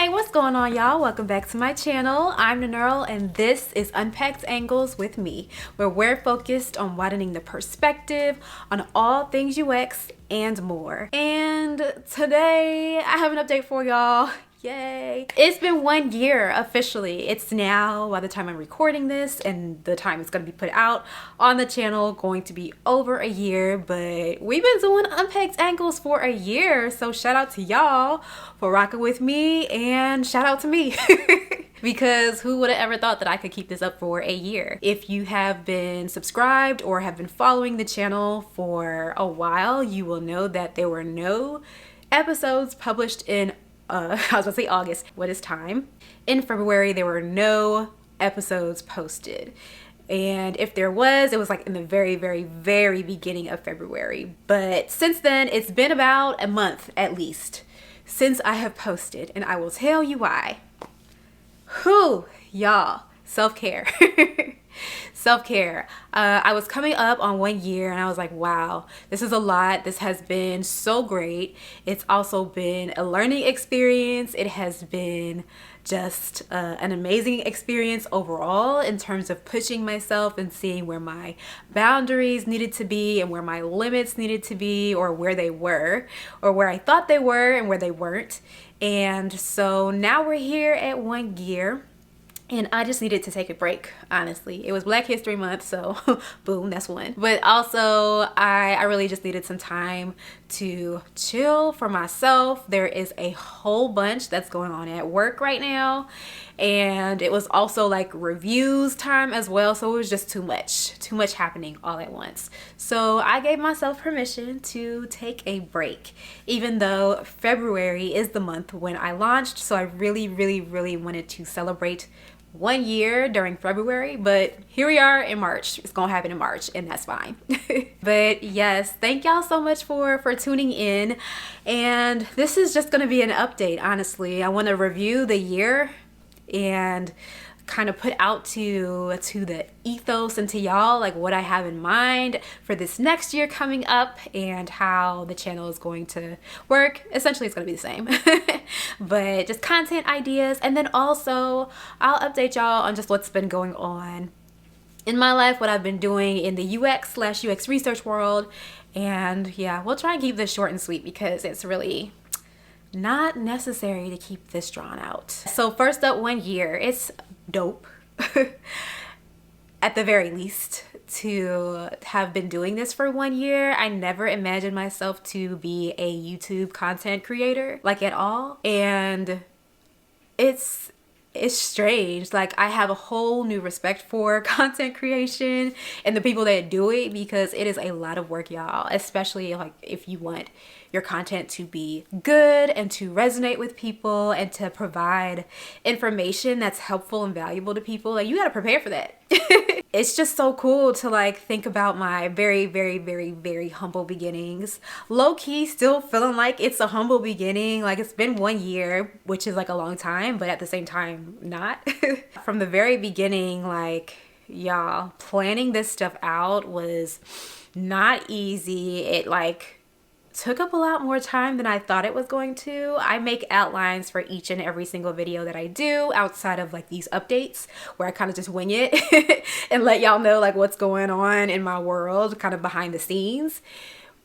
Hey, what's going on, y'all? Welcome back to my channel. I'm Nannearl, and this is Unpacked Angles with me, where we're focused on widening the perspective on all things UX and more. And today I have an update for y'all. Yay! It's been 1 year officially. It's now, by the time I'm recording this and the time it's going to be put out on the channel, going to be over a year. But we've been doing Unpacked Angles for a year, so shout out to y'all for rocking with me, and shout out to me. Because who would have ever thought that I could keep this up for a year? If you have been subscribed or have been following the channel for a while, you will know that there were no episodes published in I was gonna say August. What is time? In February, there were no episodes posted. And if there was, it was like in the very, very, very beginning of February. But since then, it's been about a month at least since I have posted, and I will tell you why. Whew, y'all, self-care. Self-care. I was coming up on 1 year and I was like, wow, this is a lot. This has been so great. It's also been a learning experience. It has been just an amazing experience overall in terms of pushing myself and seeing where my boundaries needed to be and where my limits needed to be, or where they were, or where I thought they were and where they weren't. And so now we're here at 1 year. And I just needed to take a break, honestly. It was Black History Month, so boom, that's one. But also, I really just needed some time to chill for myself. There is a whole bunch that's going on at work right now. And it was also like reviews time as well, so it was just too much happening all at once. So I gave myself permission to take a break, even though February is the month when I launched. So I really, really, really wanted to celebrate 1 year during February, but here we are in March. It's gonna happen in March, and that's fine. But yes, thank y'all so much for tuning in. And this is just gonna be an update, honestly. I want to review the year and kind of put out to the ethos and to y'all like what I have in mind for this next year coming up and how the channel is going to work. Essentially, it's going to be the same, but just content ideas. And then also I'll update y'all on just what's been going on in my life, what I've been doing in the UX/UX research world. And yeah, we'll try and keep this short and sweet because it's really not necessary to keep this drawn out. So first up, 1 year. It's dope at the very least to have been doing this for 1 year. I never imagined myself to be a YouTube content creator, like, at all. And it's strange. Like, I have a whole new respect for content creation and the people that do it, because it is a lot of work, y'all, especially like if you want your content to be good and to resonate with people and to provide information that's helpful and valuable to people. Like, you got to prepare for that. It's just so cool to like think about my very, very, very, very humble beginnings. Low-key still feeling like it's a humble beginning. Like, it's been 1 year, which is like a long time, but at the same time not. From the very beginning, like, y'all, planning this stuff out was not easy. It like took up a lot more time than I thought it was going to. I make outlines for each and every single video that I do outside of like these updates where I kind of just wing it and let y'all know like what's going on in my world, kind of behind the scenes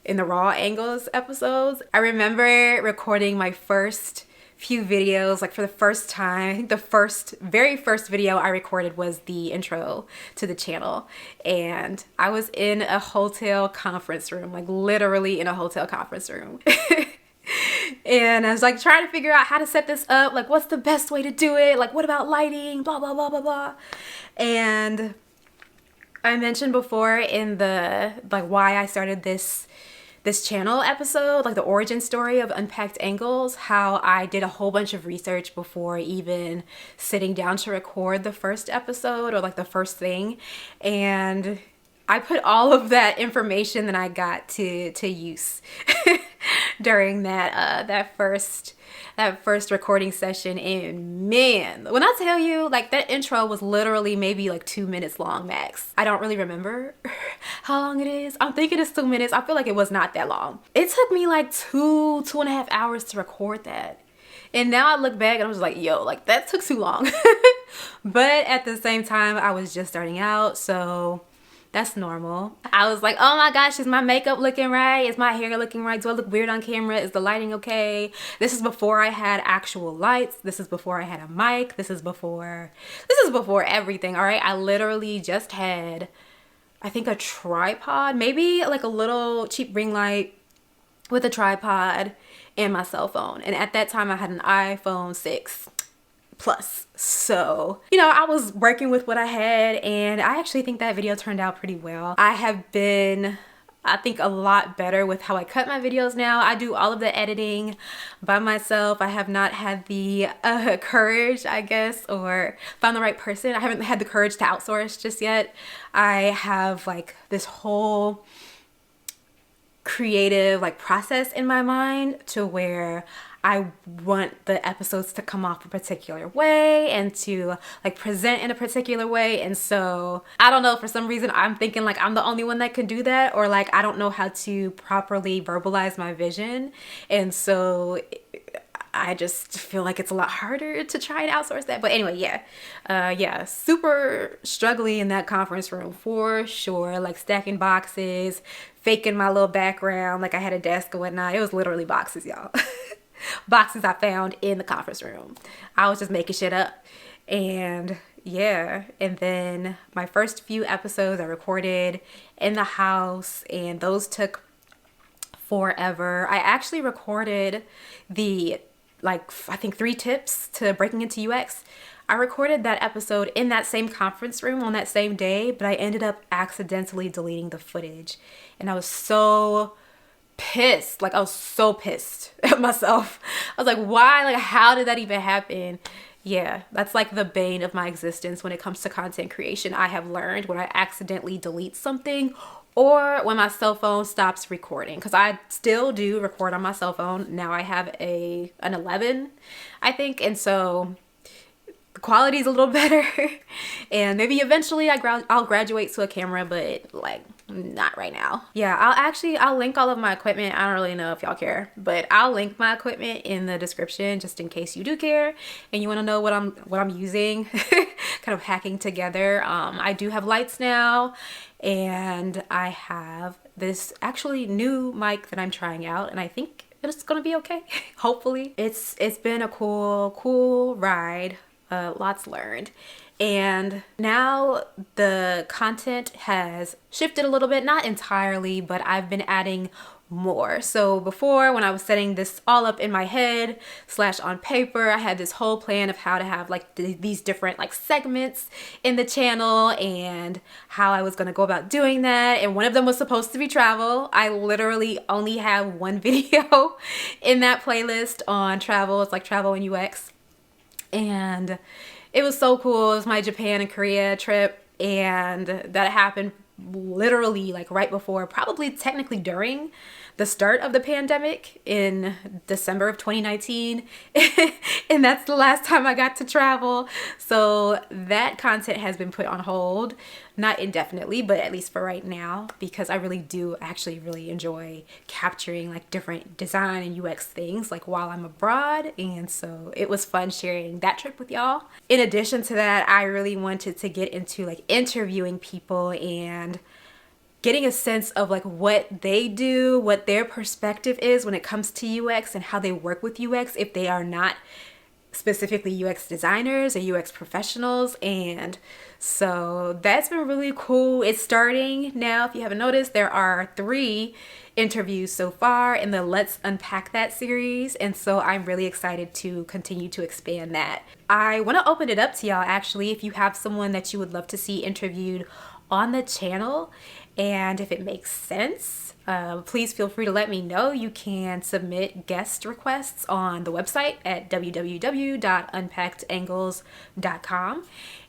in the raw angles episodes. I remember recording my first few videos, like for the first time. I think the very first video I recorded was the intro to the channel, and I was in a hotel conference room, like literally in a hotel conference room. And I was like trying to figure out how to set this up, like what's the best way to do it, like what about lighting, blah blah blah blah blah. And I mentioned before in the like why I started this channel episode, like the origin story of Unpacked Angles, how I did a whole bunch of research before even sitting down to record the first episode or like the first thing. And I put all of that information that I got to use during that first recording session. And man, when I tell you, like, that intro was literally maybe like 2 minutes long max. I don't really remember how long it is. I'm thinking it's 2 minutes. I feel like it was not that long. It took me like two and a half hours to record that. And now I look back and I was like, yo, like that took too long. But at the same time, I was just starting out, so that's normal. I was like, oh my gosh, is my makeup looking right? Is my hair looking right? Do I look weird on camera? Is the lighting okay? This is before I had actual lights. This is before I had a mic. This is before everything, all right? I literally just had, I think, a tripod, maybe like a little cheap ring light with a tripod and my cell phone. And at that time I had an iPhone 6 Plus. So, you know, I was working with what I had, and I actually think that video turned out pretty well. I have been, I think, a lot better with how I cut my videos now. I do all of the editing by myself. I have not had the courage, I guess, or found the right person. I haven't had the courage to outsource just yet. I have like this whole creative like process in my mind to where I want the episodes to come off a particular way and to like present in a particular way. And so I don't know, for some reason I'm thinking like I'm the only one that can do that, or like I don't know how to properly verbalize my vision. And so I just feel like it's a lot harder to try and outsource that. But anyway, yeah, super struggling in that conference room for sure. Like stacking boxes, faking my little background like I had a desk and whatnot. It was literally boxes, y'all. Boxes I found in the conference room. I was just making shit up. And yeah, and then my first few episodes I recorded in the house, and those took forever. I actually recorded the, like, I think 3 tips to breaking into UX. I recorded that episode in that same conference room on that same day, but I ended up accidentally deleting the footage. And I was so pissed. Like, I was so pissed at myself. I was like, why? Like, how did that even happen? Yeah, that's like the bane of my existence when it comes to content creation. I have learned when I accidentally delete something, or when my cell phone stops recording, because I still do record on my cell phone. Now I have an 11, I think, and so the quality is a little better. And maybe eventually I'll graduate to a camera, but like not right now. Yeah, I'll link all of my equipment. I don't really know if y'all care, but I'll link my equipment in the description just in case you do care and you want to know what I'm using. Kind of hacking together. I do have lights now, and I have this actually new mic that I'm trying out, and I think it's gonna be okay. Hopefully. It's been a cool ride. Lots learned. And now the content has shifted a little bit, not entirely, but I've been adding more. So before, when I was setting this all up in my head / on paper, I had this whole plan of how to have like these different like segments in the channel and how I was going to go about doing that. And one of them was supposed to be travel. I literally only have one video in that playlist on travel. It's like travel and UX. And it was so cool. It was my Japan and Korea trip, and that happened literally like right before, probably technically during the start of the pandemic in December of 2019. And that's the last time I got to travel. So that content has been put on hold, not indefinitely, but at least for right now, because I really do actually really enjoy capturing like different design and UX things like while I'm abroad. And so it was fun sharing that trip with y'all. In addition to that, I really wanted to get into like interviewing people and getting a sense of like what they do, what their perspective is when it comes to UX and how they work with UX if they are not specifically UX designers or UX professionals. And so that's been really cool. It's starting now. If you haven't noticed, there are 3 interviews so far in the Let's Unpack That series. And so I'm really excited to continue to expand that. I want to open it up to y'all actually, if you have someone that you would love to see interviewed on the channel, and if it makes sense, please feel free to let me know. You can submit guest requests on the website at www.unpackedangles.com,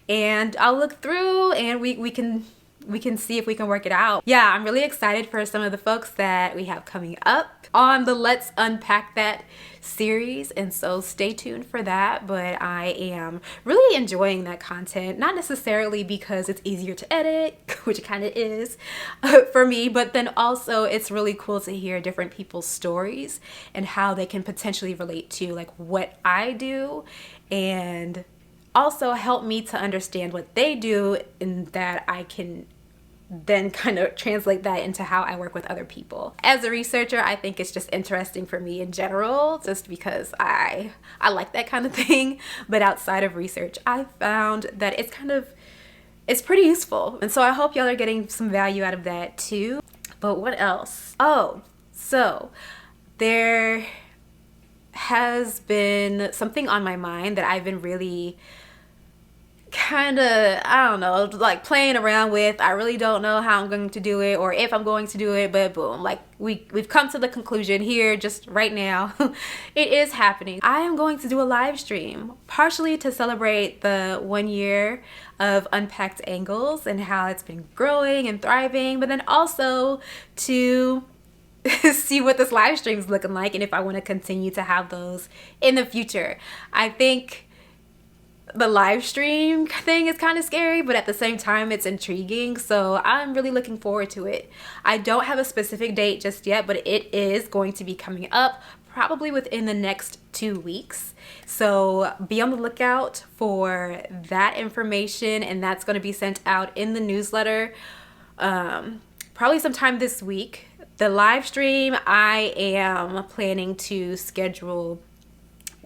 and I'll look through and we can we can see if we can work it out. Yeah, I'm really excited for some of the folks that we have coming up on the Let's Unpack That series, and so stay tuned for that. But I am really enjoying that content, not necessarily because it's easier to edit, which it kind of is for me, but then also it's really cool to hear different people's stories and how they can potentially relate to like what I do, and also help me to understand what they do, and that I can then kind of translate that into how I work with other people. As a researcher, I think it's just interesting for me in general, just because I like that kind of thing. But outside of research, I found that it's pretty useful. And so I hope y'all are getting some value out of that too. But what else? Oh, so there has been something on my mind that I've been really kind of, I don't know, like playing around with. I really don't know how I'm going to do it or if I'm going to do it, but boom, like we've come to the conclusion here just right now. It is happening. I am going to do a live stream, partially to celebrate the 1 year of Unpacked Angles and how it's been growing and thriving, but then also to see what this live stream is looking like and if I want to continue to have those in the future. I think the live stream thing is kind of scary, but at the same time it's intriguing, so I'm really looking forward to it. I don't have a specific date just yet, but it is going to be coming up probably within the next 2 weeks, so be on the lookout for that information, and that's going to be sent out in the newsletter probably sometime this week. The live stream I am planning to schedule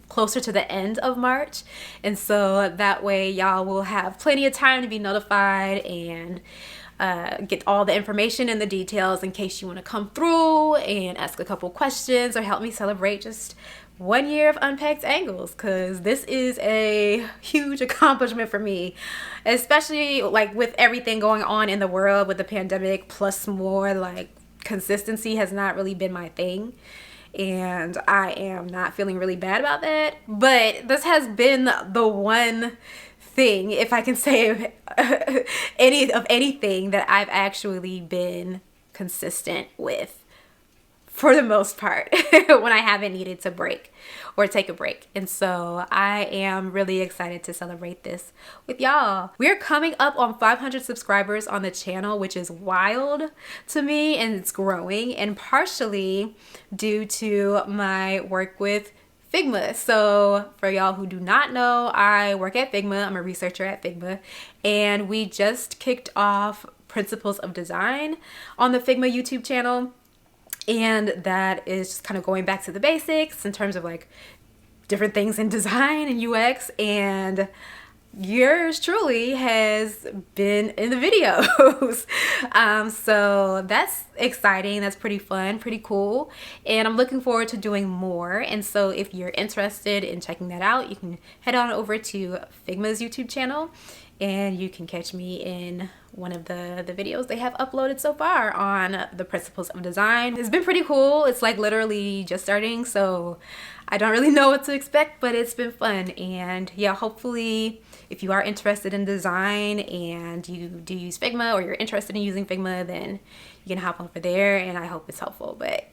closer to the end of March, and so that way y'all will have plenty of time to be notified and get all the information and the details in case you want to come through and ask a couple questions or help me celebrate just 1 year of Unpacked Angles, because this is a huge accomplishment for me, especially like with everything going on in the world with the pandemic, plus more like consistency has not really been my thing. And I am not feeling really bad about that. But this has been the one thing, if I can say anything, that I've actually been consistent with for the most part when I haven't needed to break or take a break. And so I am really excited to celebrate this with y'all. We're coming up on 500 subscribers on the channel, which is wild to me, and it's growing, and partially due to my work with Figma. So for y'all who do not know, I work at Figma. I'm a researcher at Figma, and we just kicked off Principles of Design on the Figma YouTube channel. And that is just kind of going back to the basics in terms of like different things in design and UX, and yours truly has been in the videos. So that's exciting. That's pretty fun, pretty cool. And I'm looking forward to doing more. And so if you're interested in checking that out, you can head on over to Figma's YouTube channel, and you can catch me in one of the videos they have uploaded so far on the Principles of Design. It's been pretty cool. It's like literally just starting, so I don't really know what to expect, but it's been fun. And yeah, hopefully if you are interested in design and you do use Figma, or you're interested in using Figma, then you can hop over there, and I hope it's helpful. But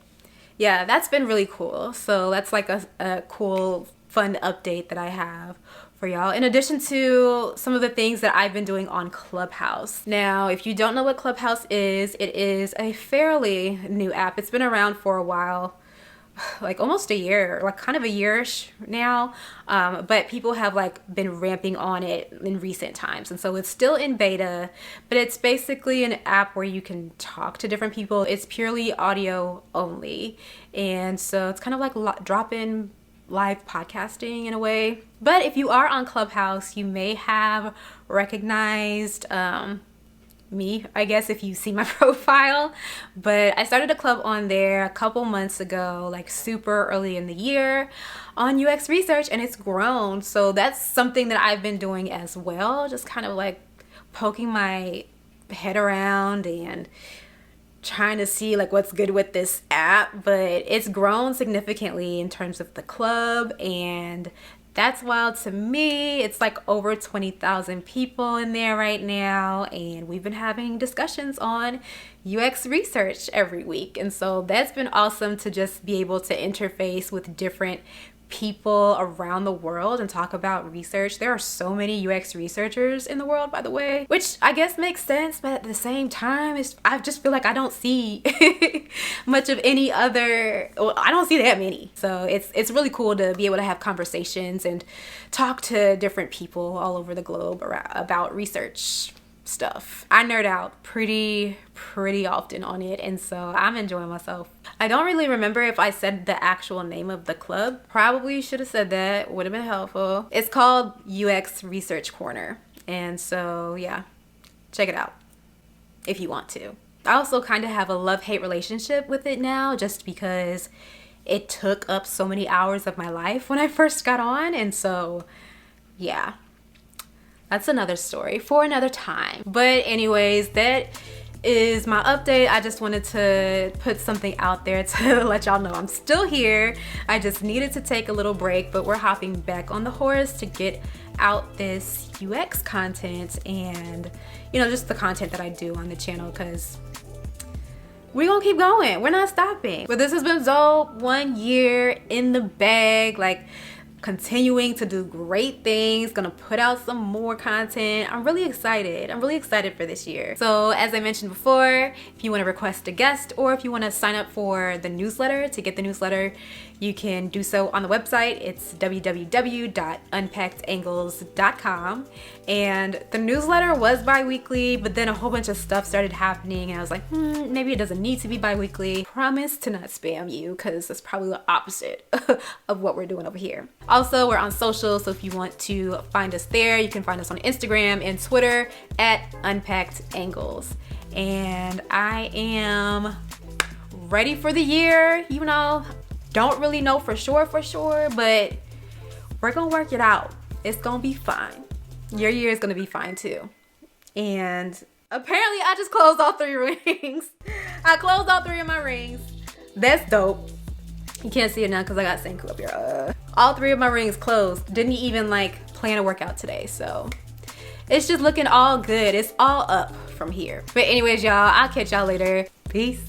yeah, that's been really cool. So that's like a cool, fun update that I have for y'all, in addition to some of the things that I've been doing on Clubhouse. Now, if you don't know what Clubhouse is, it is a fairly new app. It's been around for a while, like almost a year, like kind of a year-ish now, but people have like been ramping on it in recent times, and so it's still in beta, but it's basically an app where you can talk to different people. It's purely audio only, and so it's kind of like drop-in live podcasting in a way. But if you are on Clubhouse, you may have recognized me, I guess, if you see my profile. But I started a club on there a couple months ago, like super early in the year, on UX research, and it's grown. So that's something that I've been doing as well, just kind of like poking my head around and trying to see like what's good with this app. But it's grown significantly in terms of the club and That's wild to me. It's like over 20,000 people in there right now, and we've been having discussions on UX research every week. And so that's been awesome to just be able to interface with different people around the world and talk about research. There are so many UX researchers in the world, by the way, which I guess makes sense, but at the same time, I just feel like I don't see much of any other, well, I don't see that many. So it's really cool to be able to have conversations and talk to different people all over the globe about research stuff. I nerd out pretty often on it, and so I'm enjoying myself. I don't really remember if I said the actual name of the club. Probably should have said that, would have been helpful. It's called UX Research Corner, and so yeah, check it out if you want to. I also kind of have a love-hate relationship with it now, just because it took up so many hours of my life when I first got on, and so yeah, that's another story for another time. But anyways, that is my update. I just wanted to put something out there to let y'all know I'm still here. I just needed to take a little break, but we're hopping back on the horse to get out this UX content and, you know, just the content that I do on the channel, because we're gonna keep going. We're not stopping. But this has been dope. 1 year in the bag, like continuing to do great things, gonna put out some more content. I'm really excited. I'm really excited for this year. So as I mentioned before, if you want to request a guest or if you want to sign up for the newsletter, to get the newsletter, you can do so on the website. It's www.unpackedangles.com. And the newsletter was bi-weekly, but then a whole bunch of stuff started happening and I was like, maybe it doesn't need to be bi-weekly. Promise to not spam you, because that's probably the opposite of what we're doing over here. Also, we're on social, so if you want to find us there, you can find us on Instagram and Twitter at Unpacked Angles. And I am ready for the year. You know, don't really know for sure, but we're gonna work it out. It's gonna be fine. Your year is gonna be fine too. And apparently I just closed all 3 rings. I closed all 3 of my rings. That's dope. You can't see it now because I got Senku up here. All 3 of my rings closed. Didn't even like plan a workout today, so it's just looking all good. It's all up from here. But anyways, y'all, I'll catch y'all later. Peace.